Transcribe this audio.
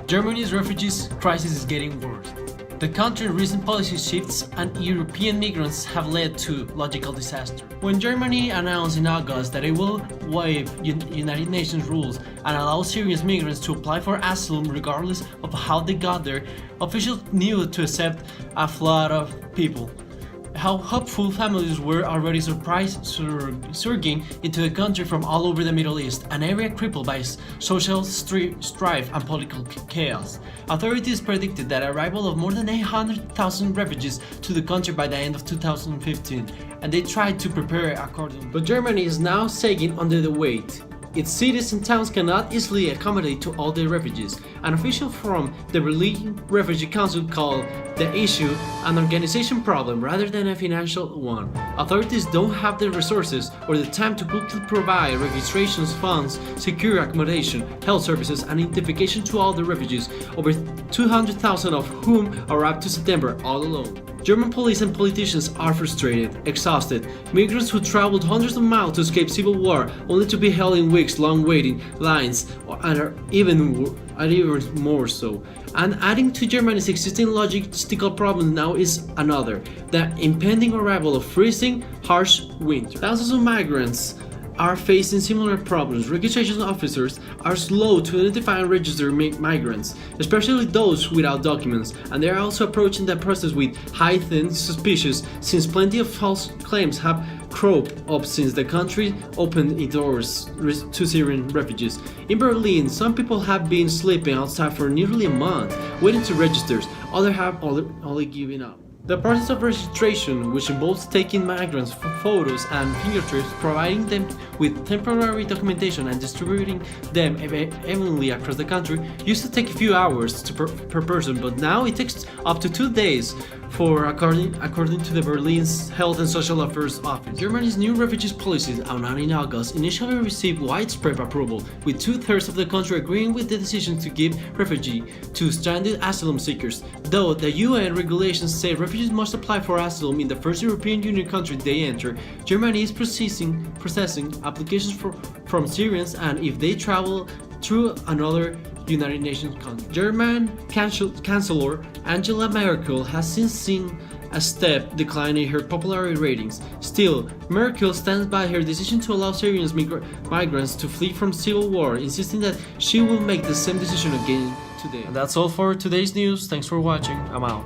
Germany's refugees crisis is getting worse. The country's recent policy shifts and European migrants have led to logical disaster. When Germany announced in August that it will waive United Nations rules and allow Syrian migrants to apply for asylum regardless of how they got there, officials knew to accept a flood of people. How hopeful families were already surging into the country from all over the Middle East, an area crippled by social strife and political chaos. Authorities predicted the arrival of more than 800,000 refugees to the country by the end of 2015, and they tried to prepare accordingly. But Germany is now sagging under the weight. Its cities and towns cannot easily accommodate to all the refugees. An official from the Berlin Refugee Council called the issue an organization problem rather than a financial one. Authorities don't have the resources or the time to quickly provide registrations, funds, secure accommodation, health services, and identification to all the refugees, over 200,000 of whom arrived to September all alone. German police and politicians are frustrated, exhausted. Migrants who traveled hundreds of miles to escape civil war only to be held in weeks-long waiting lines and are even more so. And adding to Germany's existing logistical problem now is another, the impending arrival of freezing, harsh winter. Thousands of migrants are facing similar problems. Registration officers are slow to identify and register migrants, especially those without documents, and they are also approaching the process with heightened suspicion since plenty of false claims have cropped up since the country opened its doors to Syrian refugees. In Berlin, some people have been sleeping outside for nearly a month, waiting to register. Others have only given up. The process of registration, which involves taking migrants' photos and fingerprints, providing them with temporary documentation and distributing them evenly across the country, used to take a few hours per person, but now it takes up to 2 days according to the Berlin's Health and Social Affairs Office. Germany's new refugees policies, announced in August, initially received widespread approval, with 2/3 of the country agreeing with the decision to give refugee to stranded asylum seekers. Though the UN regulations say refugees must apply for asylum in the first European Union country they enter, Germany is processing applications from Syrians and if they travel through another United Nations country. German Chancellor Angela Merkel has since seen a step decline in her popularity ratings. Still, Merkel stands by her decision to allow Syrian migrants to flee from civil war, insisting that she will make the same decision again today. And that's all for today's news. Thanks for watching. I'm out.